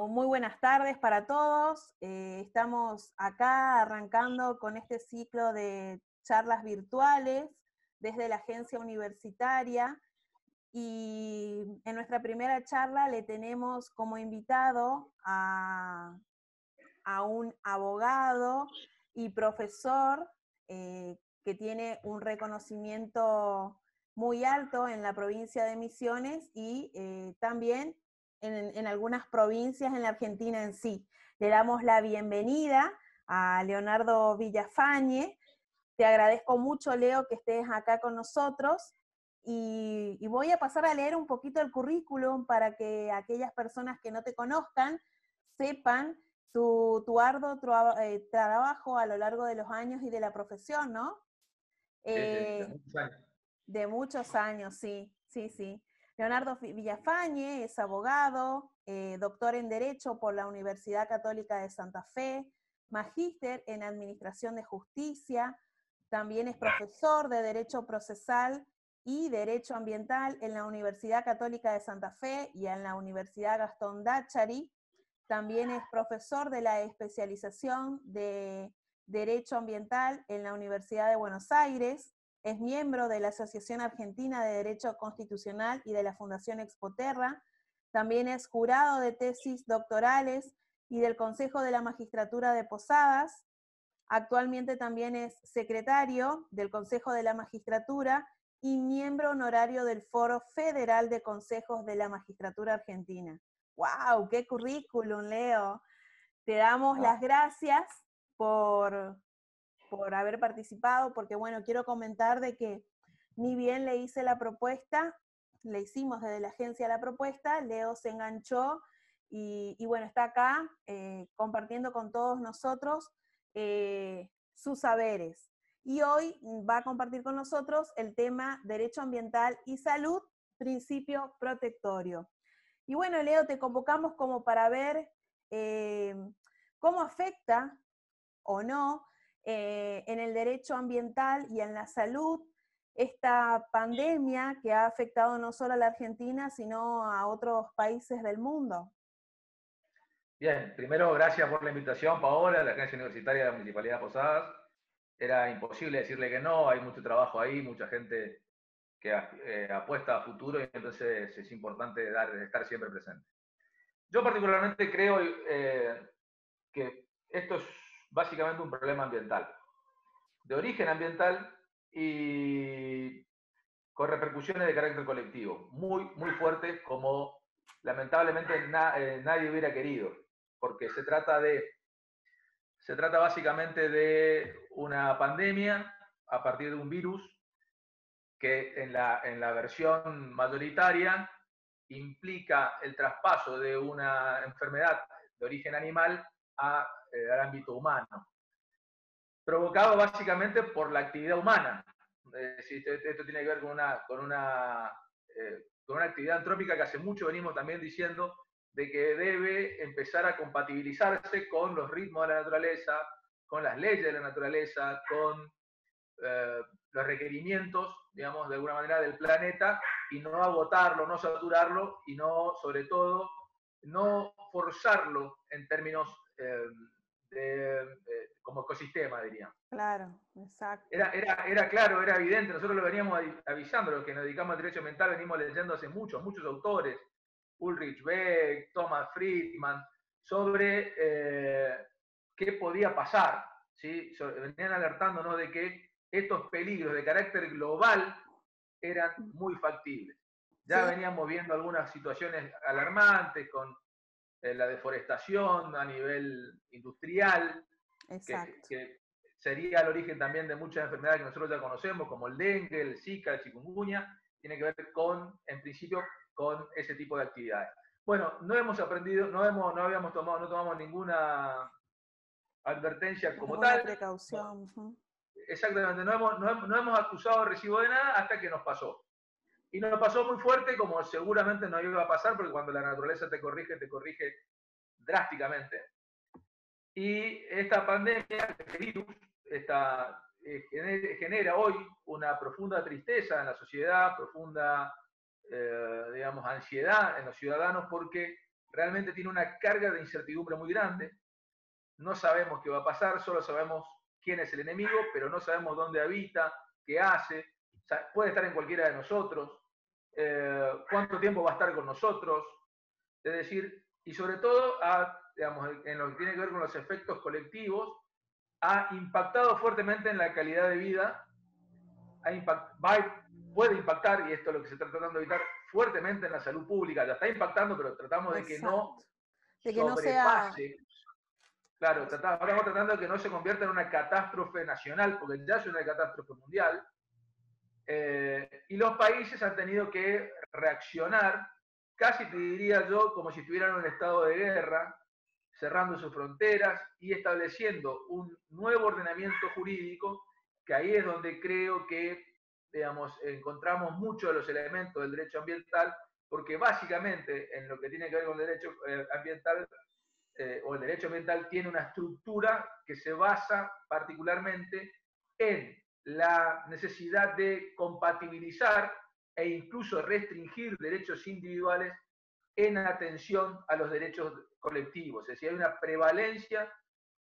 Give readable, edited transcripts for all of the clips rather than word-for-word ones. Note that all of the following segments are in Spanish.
muy buenas tardes para todos. Estamos acá arrancando con este ciclo de charlas virtuales desde la agencia universitaria y en nuestra primera charla le tenemos como invitado a un abogado y profesor que tiene un reconocimiento muy alto en la provincia de Misiones y también en algunas provincias en la Argentina en sí. Le damos la bienvenida a Leonardo Villafañe. Te agradezco mucho, Leo, que estés acá con nosotros y voy a pasar a leer un poquito el currículum para que aquellas personas que no te conozcan sepan tu arduo trabajo a lo largo de los años y de la profesión, ¿no? Sí, de muchos años. De muchos años, sí, sí, sí. Leonardo Villafañe es abogado, doctor en Derecho por la Universidad Católica de Santa Fe, magíster en Administración de Justicia, también es profesor de Derecho Procesal y Derecho Ambiental en la Universidad Católica de Santa Fe y en la Universidad Gastón Dáchari. También es profesor de la especialización de Derecho Ambiental en la Universidad de Buenos Aires. Es miembro de la Asociación Argentina de Derecho Constitucional y de la Fundación Expoterra. También es jurado de tesis doctorales y del Consejo de la Magistratura de Posadas. Actualmente también es secretario del Consejo de la Magistratura y miembro honorario del Foro Federal de Consejos de la Magistratura Argentina. ¡Wow! ¡Qué currículum, Leo! Te damos las gracias por haber participado, porque bueno, quiero comentar de que ni bien le hice la propuesta, le hicimos desde la agencia la propuesta, Leo se enganchó y bueno, está acá compartiendo con todos nosotros sus saberes. Y hoy va a compartir con nosotros el tema Derecho Ambiental y Salud, Principio Protectorio. Y bueno, Leo, te convocamos como para ver cómo afecta o no en el derecho ambiental y en la salud esta pandemia que ha afectado no solo a la Argentina, sino a otros países del mundo. Bien, primero gracias por la invitación, Paola, a la Agencia Universitaria de la Municipalidad de Posadas. Era imposible decirle que no, hay mucho trabajo ahí, mucha gente que apuesta a futuro y entonces es importante estar siempre presente. Yo particularmente creo que esto es básicamente un problema ambiental, de origen ambiental y con repercusiones de carácter colectivo, muy fuertes, como lamentablemente nadie hubiera querido, porque se trata básicamente de una pandemia a partir de un virus que en la versión mayoritaria implica el traspaso de una enfermedad de origen animal al ámbito humano, provocado básicamente por la actividad humana. Esto tiene que ver con una actividad antrópica que hace mucho venimos también diciendo de que debe empezar a compatibilizarse con los ritmos de la naturaleza, con las leyes de la naturaleza, con los requerimientos, digamos, de alguna manera del planeta, y no agotarlo, no saturarlo, y no, sobre todo, no forzarlo en términos como ecosistema, diría. Claro, exacto. Era claro, era evidente, nosotros lo veníamos avisando, los que nos dedicamos al derecho ambiental venimos leyendo hace muchos autores, Ulrich Beck, Thomas Friedman, sobre qué podía pasar, ¿sí? Venían alertándonos de que estos peligros de carácter global eran muy factibles. Ya Sí. veníamos viendo algunas situaciones alarmantes con la deforestación a nivel industrial, Exacto. que sería el origen también de muchas enfermedades que nosotros ya conocemos, como el dengue, el zika, el chikungunya, tiene que ver con, en principio, con ese tipo de actividades. Bueno, no hemos aprendido, no tomamos ninguna advertencia como Ninguna tal. precaución. Exactamente, no hemos acusado de recibo de nada hasta que nos pasó. Y nos pasó muy fuerte, como seguramente nos iba a pasar, porque cuando la naturaleza te corrige drásticamente. Y esta pandemia, este virus, genera hoy una profunda tristeza en la sociedad, profunda, digamos, ansiedad en los ciudadanos, porque realmente tiene una carga de incertidumbre muy grande. No sabemos qué va a pasar, solo sabemos quién es el enemigo, pero no sabemos dónde habita, qué hace, o sea, puede estar en cualquiera de nosotros, cuánto tiempo va a estar con nosotros, es decir, y sobre todo, digamos, en lo que tiene que ver con los efectos colectivos, ha impactado fuertemente en la calidad de vida, puede impactar, y esto es lo que se está tratando de evitar, fuertemente en la salud pública, ya está impactando, pero tratamos de que no de que no sea... Claro, estamos tratando de que no se convierta en una catástrofe nacional, porque ya es una catástrofe mundial, y los países han tenido que reaccionar, casi te diría yo, como si estuvieran en un estado de guerra, cerrando sus fronteras y estableciendo un nuevo ordenamiento jurídico, que ahí es donde creo que, digamos, encontramos muchos de los elementos del derecho ambiental, porque básicamente en lo que tiene que ver con el derecho ambiental, o el derecho ambiental tiene una estructura que se basa particularmente en la necesidad de compatibilizar e incluso restringir derechos individuales en atención a los derechos colectivos. Es decir, hay una prevalencia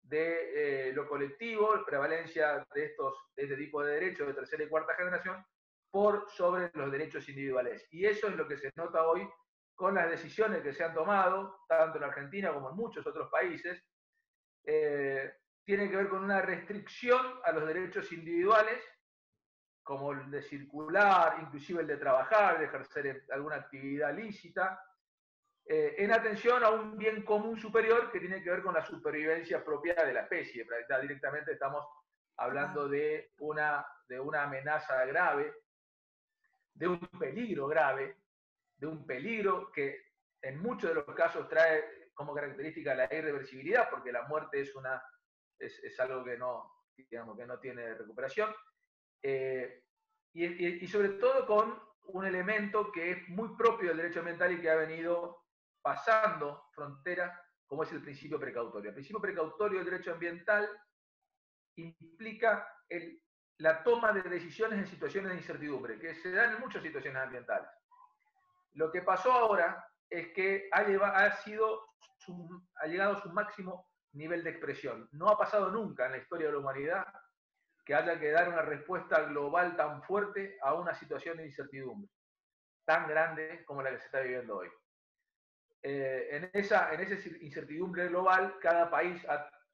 de lo colectivo, prevalencia de este tipo de derechos de tercera y cuarta generación por sobre los derechos individuales. Y eso es lo que se nota hoy con las decisiones que se han tomado, tanto en Argentina como en muchos otros países, tiene que ver con una restricción a los derechos individuales, como el de circular, inclusive el de trabajar, de ejercer alguna actividad lícita, en atención a un bien común superior que tiene que ver con la supervivencia propia de la especie. Directamente estamos hablando de una amenaza grave, de un peligro grave, de un peligro que en muchos de los casos trae como característica la irreversibilidad, porque la muerte es algo que no, digamos, que no tiene recuperación, y sobre todo con un elemento que es muy propio del derecho ambiental y que ha venido pasando fronteras, como es el principio precautorio. El principio precautorio del derecho ambiental implica la toma de decisiones en situaciones de incertidumbre, que se dan en muchas situaciones ambientales. Lo que pasó ahora es que ha llegado a su máximo nivel de expresión. No ha pasado nunca en la historia de la humanidad que haya que dar una respuesta global tan fuerte a una situación de incertidumbre, tan grande como la que se está viviendo hoy. En esa incertidumbre global, cada país,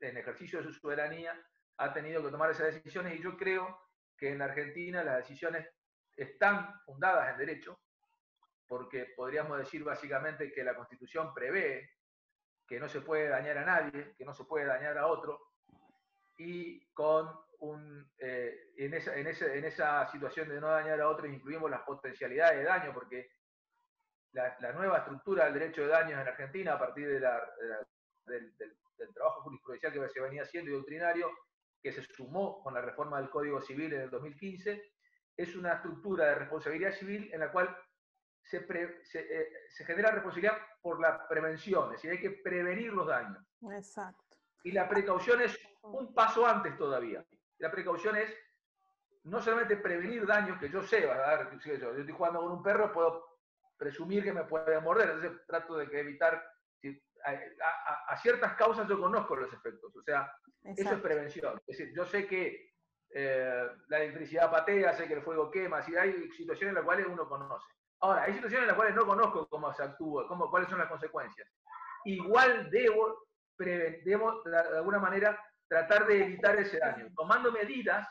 en ejercicio de su soberanía, ha tenido que tomar esas decisiones, y yo creo que en Argentina las decisiones están fundadas en derecho, porque podríamos decir básicamente que la Constitución prevé que no se puede dañar a nadie, que no se puede dañar a otro, y en esa situación de no dañar a otros incluimos las potencialidades de daño, porque la nueva estructura del derecho de daños en Argentina, a partir del trabajo jurisprudencial que se venía haciendo y doctrinario, que se sumó con la reforma del Código Civil en el 2015, es una estructura de responsabilidad civil en la cual se genera responsabilidad por la prevención, es decir, hay que prevenir los daños. Exacto. Y la precaución es un paso antes todavía. La precaución es no solamente prevenir daños que yo sé, yo estoy jugando con un perro, puedo presumir que me puede morder, entonces trato de evitar, a ciertas causas yo conozco los efectos, o sea, exacto, eso es prevención. Es decir, yo sé que la electricidad patea, sé que el fuego quema, si hay situaciones en las cuales uno conoce. Ahora, hay situaciones en las cuales no conozco cómo se actúa, cuáles son las consecuencias. Igual debo de alguna manera tratar de evitar ese daño, tomando medidas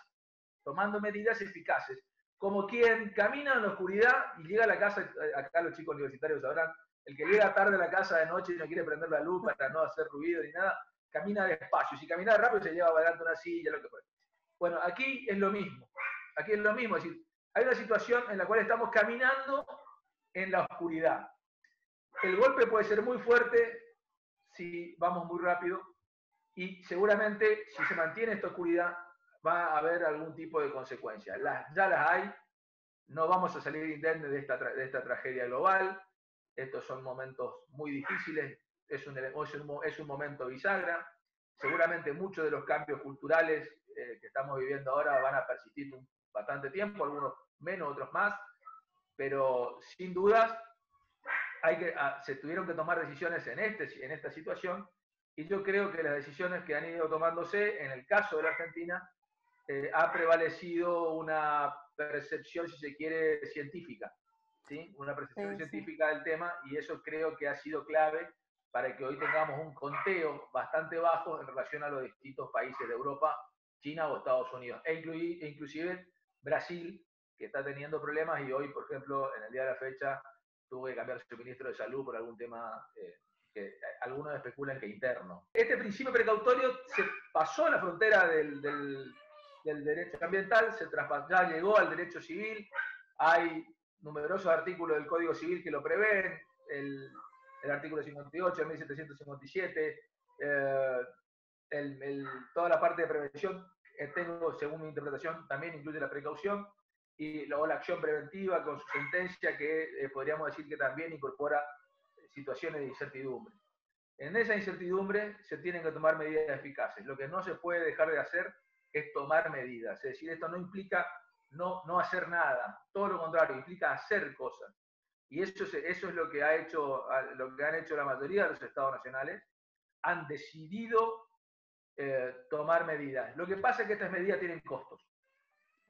eficaces, como quien camina en la oscuridad y llega a la casa, acá los chicos universitarios sabrán, el que llega tarde a la casa de noche y no quiere prender la luz para no hacer ruido ni nada, camina despacio, si camina rápido se lleva adelante una silla, lo que fuera. Bueno, aquí es lo mismo, es decir, hay una situación en la cual estamos caminando en la oscuridad. El golpe puede ser muy fuerte si vamos muy rápido, y seguramente si se mantiene esta oscuridad va a haber algún tipo de consecuencia. Ya las hay, no vamos a salir indemnes de esta tragedia global, estos son momentos muy difíciles, es un momento bisagra, seguramente muchos de los cambios culturales que estamos viviendo ahora van a persistir bastante tiempo, algunos menos, otros más, pero sin dudas se tuvieron que tomar decisiones en esta situación, y yo creo que las decisiones que han ido tomándose, en el caso de la Argentina, ha prevalecido una percepción, si se quiere, científica, ¿sí? Una percepción científica del tema, y eso creo que ha sido clave para que hoy tengamos un conteo bastante bajo en relación a los distintos países de Europa, China o Estados Unidos, e inclusive Brasil, que está teniendo problemas, y hoy, por ejemplo, en el día de la fecha, tuvo que cambiar su ministro de Salud por algún tema que algunos especulan que interno. Este principio precautorio se pasó la frontera del derecho ambiental, ya llegó al derecho civil, hay numerosos artículos del Código Civil que lo prevén, el artículo 58, el 1757, toda la parte de prevención, tengo, según mi interpretación, también incluye la precaución, y luego la acción preventiva con su sentencia que podríamos decir que también incorpora situaciones de incertidumbre. En esa incertidumbre se tienen que tomar medidas eficaces. Lo que no se puede dejar de hacer es tomar medidas. Es decir, esto no implica no hacer nada, todo lo contrario, implica hacer cosas. Y eso es lo que han hecho la mayoría de los estados nacionales. Han decidido tomar medidas. Lo que pasa es que estas medidas tienen costos.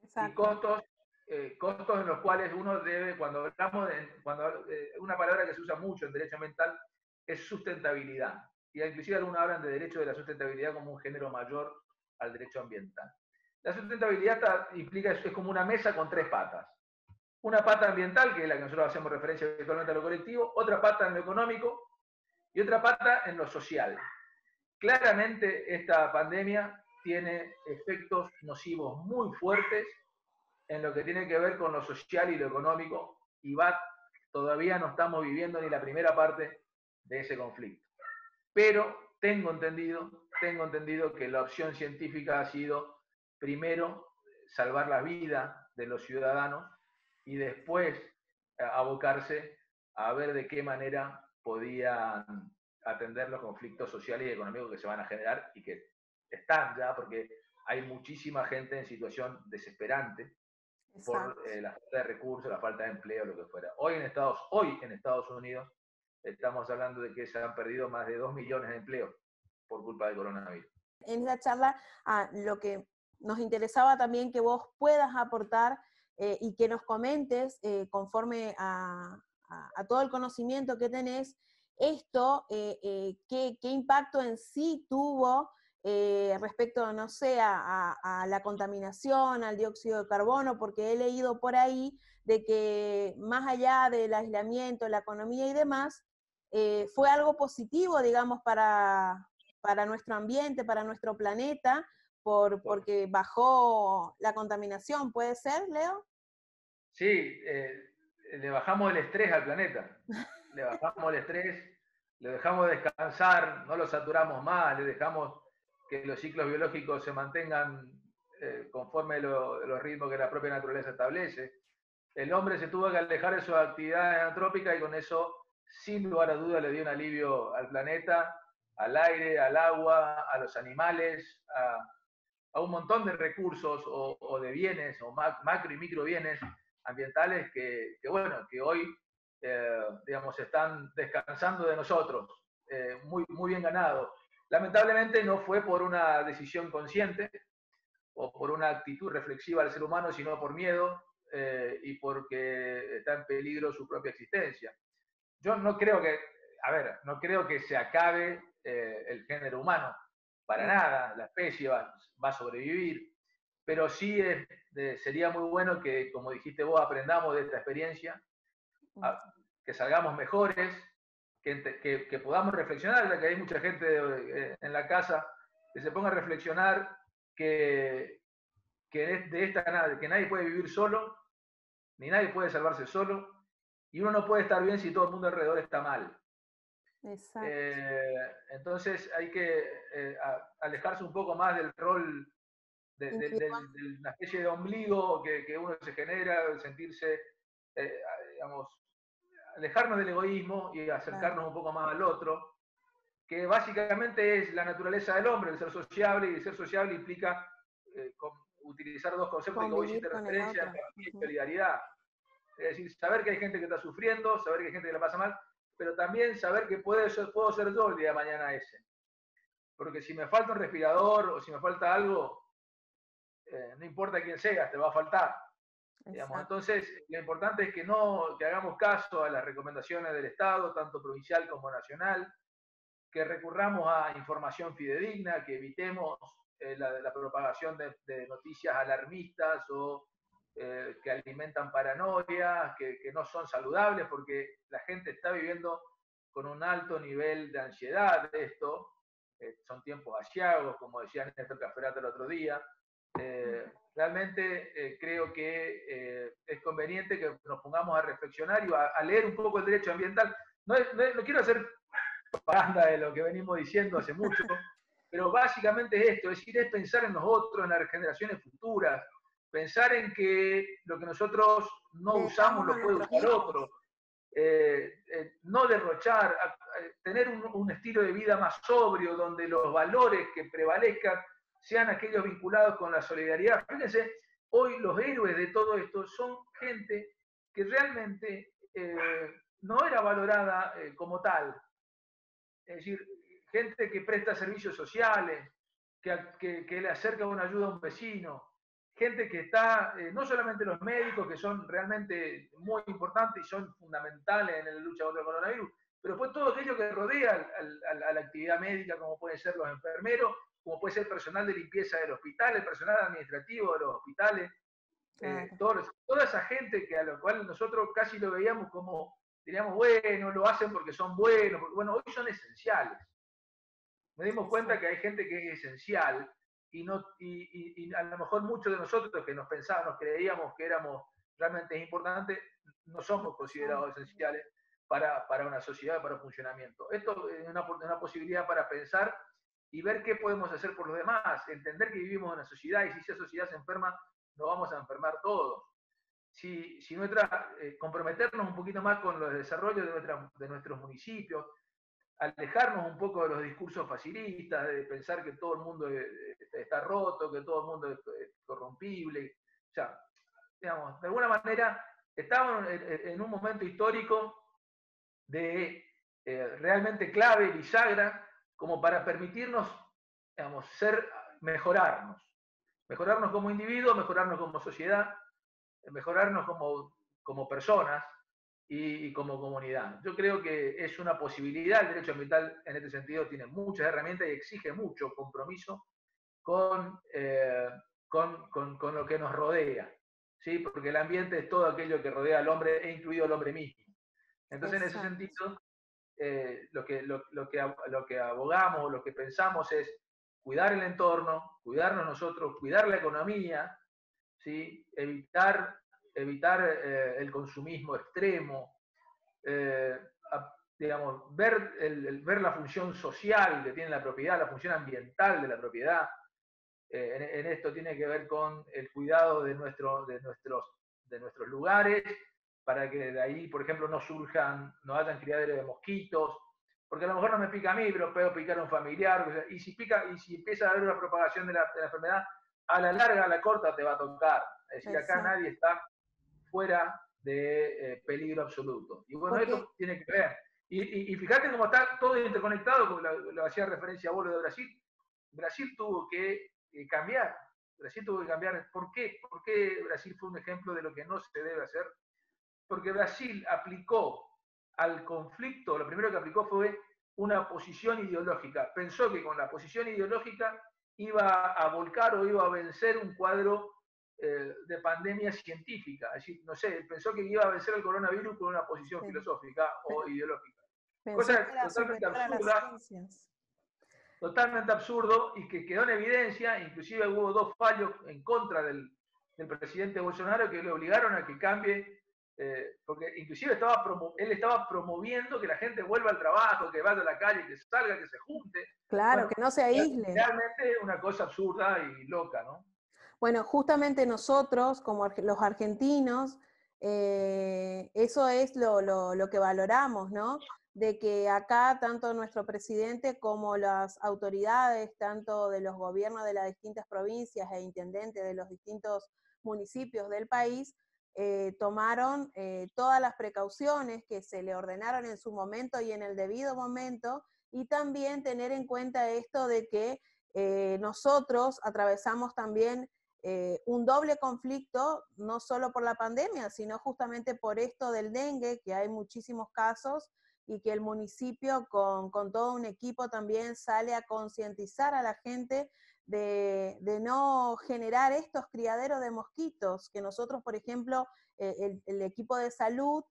Exacto. Y costos en los cuales uno debe, cuando hablamos una palabra que se usa mucho en derecho ambiental es sustentabilidad. Y inclusive algunos hablan de derecho de la sustentabilidad como un género mayor al derecho ambiental. La sustentabilidad es como una mesa con tres patas. Una pata ambiental, que es la que nosotros hacemos referencia habitualmente a lo colectivo, otra pata en lo económico y otra pata en lo social. Claramente esta pandemia tiene efectos nocivos muy fuertes en lo que tiene que ver con lo social y lo económico, y todavía no estamos viviendo ni la primera parte de ese conflicto. Pero tengo entendido que la opción científica ha sido, primero, salvar la vida de los ciudadanos y después abocarse a ver de qué manera podían atender los conflictos sociales y económicos que se van a generar y que están ya, porque hay muchísima gente en situación desesperante. Exacto. Por la falta de recursos, la falta de empleo, lo que fuera. Hoy en Estados Unidos estamos hablando de que se han perdido más de 2 millones de empleos por culpa del coronavirus. En esta charla, lo que nos interesaba también que vos puedas aportar y que nos comentes conforme a todo el conocimiento que tenés, esto, qué impacto en sí tuvo respecto, no sé, a la contaminación, al dióxido de carbono, porque he leído por ahí de que más allá del aislamiento, la economía y demás, fue algo positivo, digamos, para nuestro ambiente, para nuestro planeta, porque bajó la contaminación. ¿Puede ser, Leo? Sí, le bajamos el estrés al planeta, le bajamos el estrés, le dejamos descansar, no lo saturamos más, le dejamos que los ciclos biológicos se mantengan conforme los ritmos que la propia naturaleza establece. El hombre se tuvo que alejar de sus actividades antrópicas y con eso, sin lugar a duda, le dio un alivio al planeta, al aire, al agua, a los animales, a un montón de recursos o de bienes, o macro y micro bienes ambientales que hoy, digamos, están descansando de nosotros, muy, muy bien ganado. Lamentablemente no fue por una decisión consciente o por una actitud reflexiva del ser humano, sino por miedo y porque está en peligro su propia existencia. Yo no creo que se acabe el género humano, para nada, la especie va a sobrevivir, pero sí sería muy bueno que, como dijiste vos, aprendamos de esta experiencia, que salgamos mejores, que podamos reflexionar, ya que hay mucha gente en la casa, que se ponga a reflexionar que nadie puede vivir solo, ni nadie puede salvarse solo, y uno no puede estar bien si todo el mundo alrededor está mal. Exacto. Entonces hay que alejarse un poco más del rol de una especie de ombligo que uno se genera, sentirse, digamos, alejarnos del egoísmo y acercarnos un poco más al otro, que básicamente es la naturaleza del hombre, el ser sociable, y el ser sociable implica utilizar dos conceptos que vos hiciste referencia, empatía y solidaridad. Es decir, saber que hay gente que está sufriendo, saber que hay gente que la pasa mal, pero también saber que puedo ser yo el día de mañana ese. Porque si me falta un respirador o si me falta algo, no importa quién sea, te va a faltar. Digamos. Entonces, lo importante es que hagamos caso a las recomendaciones del Estado, tanto provincial como nacional, que recurramos a información fidedigna, que evitemos la propagación de noticias alarmistas o que alimentan paranoia, que no son saludables, porque la gente está viviendo con un alto nivel de ansiedad de esto. Son tiempos asiagos, como decía Néstor Cafferata el otro día. Realmente creo que es conveniente que nos pongamos a reflexionar y a leer un poco el derecho ambiental. No quiero hacer propaganda de lo que venimos diciendo hace mucho, pero básicamente es esto, es decir, es pensar en nosotros, en las generaciones futuras, pensar en que lo que nosotros no usamos lo puede usar otro, no derrochar, tener un estilo de vida más sobrio, donde los valores que prevalezcan sean aquellos vinculados con la solidaridad. Fíjense, hoy los héroes de todo esto son gente que realmente no era valorada como tal. Es decir, gente que presta servicios sociales, que le acerca una ayuda a un vecino, gente que está, no solamente los médicos, que son realmente muy importantes y son fundamentales en la lucha contra el coronavirus, pero después todo aquello que rodea a la actividad médica, como pueden ser los enfermeros, como puede ser el personal de limpieza del hospital, el personal administrativo de los hospitales, toda esa gente a la cual nosotros casi lo veíamos como, diríamos, bueno, lo hacen porque son buenos, porque, bueno, hoy son esenciales. Nos dimos cuenta que hay gente que es esencial y a lo mejor muchos de nosotros que nos creíamos que éramos realmente importantes, no somos considerados esenciales para una sociedad, para un funcionamiento. Esto es una posibilidad para pensar y ver qué podemos hacer por los demás, entender que vivimos en una sociedad y si esa sociedad se enferma, nos vamos a enfermar todos. Comprometernos un poquito más con los desarrollos de nuestros municipios, alejarnos un poco de los discursos facilistas, de pensar que todo el mundo está roto, que todo el mundo es corrompible. O sea, digamos, de alguna manera estamos en un momento histórico de realmente clave, bisagra, como para permitirnos, digamos, mejorarnos como individuos, mejorarnos como sociedad, mejorarnos como personas y como comunidad. Yo creo que es una posibilidad, el derecho ambiental en este sentido tiene muchas herramientas y exige mucho compromiso con lo que nos rodea, ¿sí? Porque el ambiente es todo aquello que rodea al hombre, e incluido al hombre mismo. Entonces, exacto, en ese sentido, lo que abogamos, lo que pensamos es cuidar el entorno, cuidarnos nosotros, cuidar la economía, ¿sí? Evitar el consumismo extremo, digamos, ver la función social que tiene la propiedad, la función ambiental de la propiedad. En esto tiene que ver con el cuidado de nuestros lugares, para que de ahí, por ejemplo, no hayan criaderos de mosquitos, porque a lo mejor no me pica a mí, pero puedo picar a un familiar, y si empieza a haber una propagación de la enfermedad, a la larga, a la corta te va a tocar. Es decir, acá nadie está fuera de peligro absoluto. Y bueno, esto tiene que ver. Y fíjate cómo está todo interconectado, como lo hacía referencia a vos, lo de Brasil. Brasil tuvo que cambiar. ¿Por qué? ¿Por qué Brasil fue un ejemplo de lo que no se debe hacer? Porque Brasil aplicó al conflicto, lo primero que aplicó fue una posición ideológica. Pensó que con la posición ideológica iba a volcar o iba a vencer un cuadro de pandemia científica. Es decir, no sé, pensó que iba a vencer el coronavirus con una posición filosófica o ideológica. Cosa totalmente absurda. Totalmente absurdo y que quedó en evidencia. Inclusive hubo 2 fallos en contra del presidente Bolsonaro que le obligaron a que cambie, porque inclusive él estaba promoviendo que la gente vuelva al trabajo, que vaya a la calle, que salga, que se junte. Claro, bueno, que no se aísle. Realmente una cosa absurda y loca, ¿no? Bueno, justamente nosotros, como los argentinos, eso es lo que valoramos, ¿no? De que acá tanto nuestro presidente como las autoridades, tanto de los gobiernos de las distintas provincias e intendentes de los distintos municipios del país, tomaron todas las precauciones que se le ordenaron en su momento y en el debido momento, y también tener en cuenta esto de que nosotros atravesamos también un doble conflicto, no solo por la pandemia, sino justamente por esto del dengue, que hay muchísimos casos, y que el municipio con todo un equipo también sale a concientizar a la gente de no generar estos criaderos de mosquitos, que nosotros, por ejemplo, el equipo de salud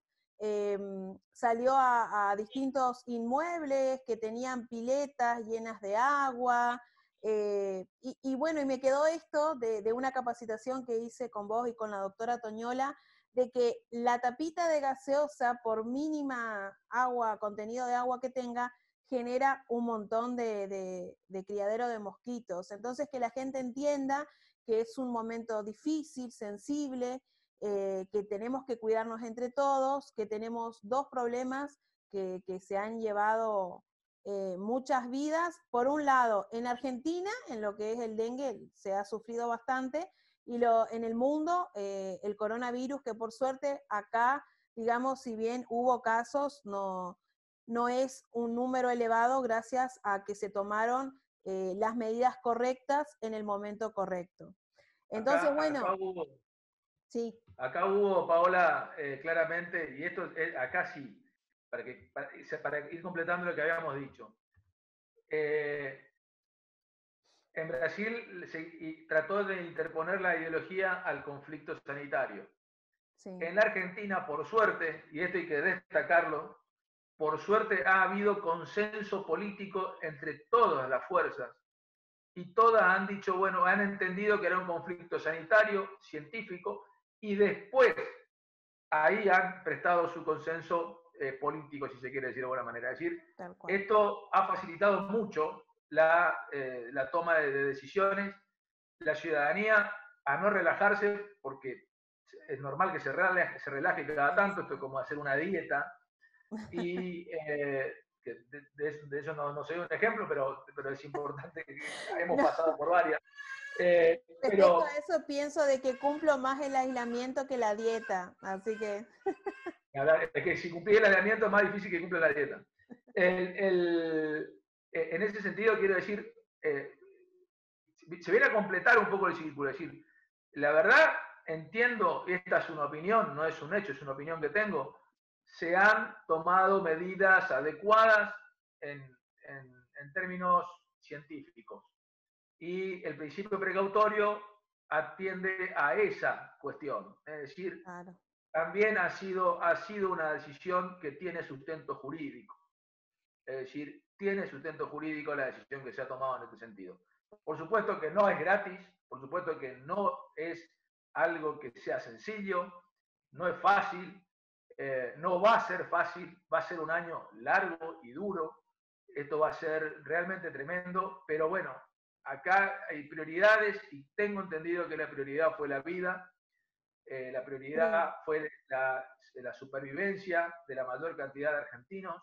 salió a distintos inmuebles que tenían piletas llenas de agua, y bueno, y me quedó esto de una capacitación que hice con vos y con la doctora Toñola, de que la tapita de gaseosa, por mínima agua, contenido de agua que tenga, genera un montón de criadero de mosquitos. Entonces, que la gente entienda que es un momento difícil, sensible, que tenemos que cuidarnos entre todos, que tenemos dos problemas que se han llevado muchas vidas. Por un lado, en Argentina, en lo que es el dengue, se ha sufrido bastante, y en el mundo, el coronavirus, que por suerte acá, digamos, si bien hubo casos, no es un número elevado gracias a que se tomaron las medidas correctas en el momento correcto. Entonces, bueno, sí. Acá hubo, Paola, claramente, y esto acá sí, para ir completando lo que habíamos dicho. En Brasil trató de interponer la ideología al conflicto sanitario. Sí. En la Argentina, por suerte, y esto hay que destacarlo, por suerte ha habido consenso político entre todas las fuerzas, y todas han dicho, bueno, han entendido que era un conflicto sanitario, científico, y después ahí han prestado su consenso político, si se quiere decir de alguna manera. Es decir, esto ha facilitado mucho la toma de decisiones, la ciudadanía a no relajarse, porque es normal que se relaje cada tanto, esto es como hacer una dieta, y de eso no soy un ejemplo, pero es importante, que hemos pasado por varias. Respecto a eso, pienso de que cumplo más el aislamiento que la dieta, así que... Es que si cumplís el aislamiento es más difícil que cumpla la dieta. En ese sentido, quiero decir, se viene a completar un poco el círculo. Es decir, la verdad, entiendo, esta es una opinión, no es un hecho, es una opinión que tengo, se han tomado medidas adecuadas en términos científicos. Y el principio precautorio atiende a esa cuestión. Es decir, claro, también ha sido una decisión que tiene sustento jurídico. Es decir, tiene sustento jurídico la decisión que se ha tomado en este sentido. Por supuesto que no es gratis, por supuesto que no es algo que sea sencillo, no es fácil, no va a ser fácil, va a ser un año largo y duro, esto va a ser realmente tremendo, pero bueno, acá hay prioridades y tengo entendido que la prioridad fue la vida, la prioridad fue la supervivencia de la mayor cantidad de argentinos,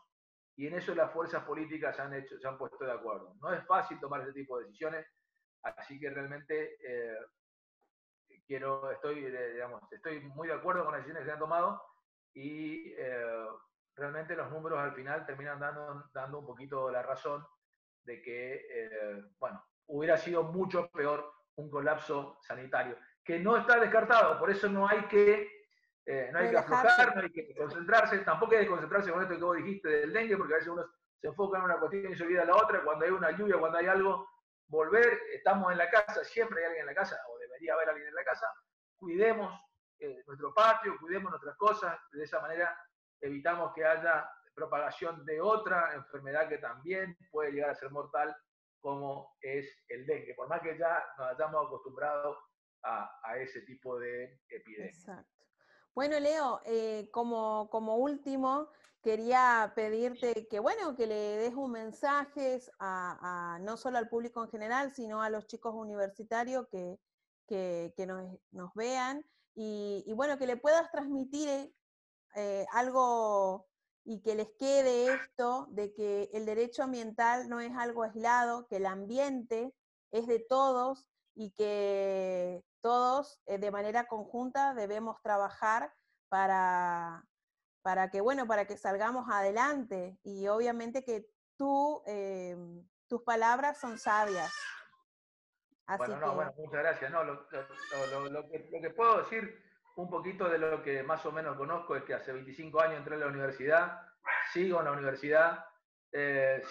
y en eso las fuerzas políticas se han puesto de acuerdo. No es fácil tomar ese tipo de decisiones, así que realmente estoy muy de acuerdo con las decisiones que se han tomado, y realmente los números al final terminan dando un poquito la razón de que, bueno, hubiera sido mucho peor un colapso sanitario, que no está descartado, por eso no hay que aflojar, no hay que concentrarse, tampoco hay que concentrarse con esto que vos dijiste del dengue, porque a veces uno se enfoca en una cuestión y se olvida la otra. Cuando hay una lluvia, cuando hay algo, volver, estamos en la casa, siempre hay alguien en la casa, o debería haber alguien en la casa, cuidemos nuestro patio, cuidemos nuestras cosas, de esa manera evitamos que haya propagación de otra enfermedad que también puede llegar a ser mortal, como es el dengue, por más que ya nos hayamos acostumbrado a ese tipo de epidemias. Exacto. Bueno, Leo, como último, quería pedirte que, bueno, que le des un mensaje no solo al público en general, sino a los chicos universitarios que nos vean, y bueno, que le puedas transmitir algo y que les quede esto de que el derecho ambiental no es algo aislado, que el ambiente es de todos, y que todos de manera conjunta debemos trabajar para, que, bueno, para que salgamos adelante. Y obviamente que tus palabras son sabias. Así Bueno, no, que... bueno, muchas gracias. No, lo que puedo decir un poquito de lo que más o menos conozco es que hace 25 años entré a la universidad, sigo en la universidad,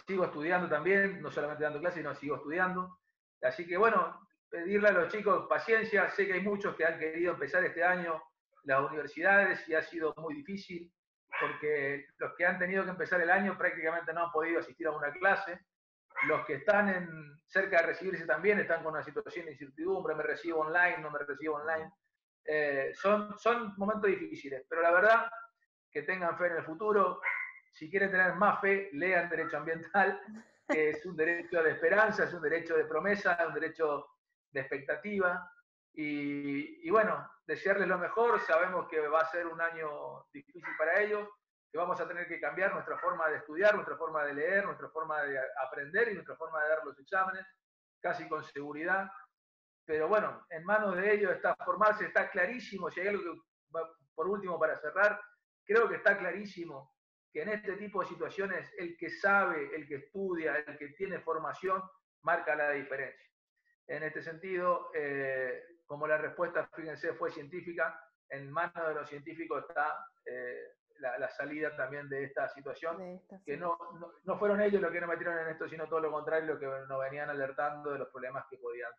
sigo estudiando también, no solamente dando clases, sino sigo estudiando. Así que bueno, pedirle a los chicos paciencia. Sé que hay muchos que han querido empezar este año las universidades y ha sido muy difícil porque los que han tenido que empezar el año prácticamente no han podido asistir a una clase. Los que están cerca de recibirse también están con una situación de incertidumbre, me recibo online, no me recibo online. Son momentos difíciles, pero la verdad que tengan fe en el futuro. Si quieren tener más fe, lean derecho ambiental, que es un derecho de esperanza, es un derecho de promesa, un derecho de expectativa. Y bueno, desearles lo mejor. Sabemos que va a ser un año difícil para ellos, que vamos a tener que cambiar nuestra forma de estudiar, nuestra forma de leer, nuestra forma de aprender y nuestra forma de dar los exámenes, casi con seguridad. Pero bueno, en manos de ellos está formarse, está clarísimo. Si hay algo que, por último, para cerrar, creo que está clarísimo que en este tipo de situaciones el que sabe, el que estudia, el que tiene formación, marca la diferencia. En este sentido, como la respuesta, fíjense, fue científica, en manos de los científicos está la salida también de esta situación, De esta, que sí. no fueron ellos los que nos metieron en esto, sino todo lo contrario, lo que nos venían alertando de los problemas que podían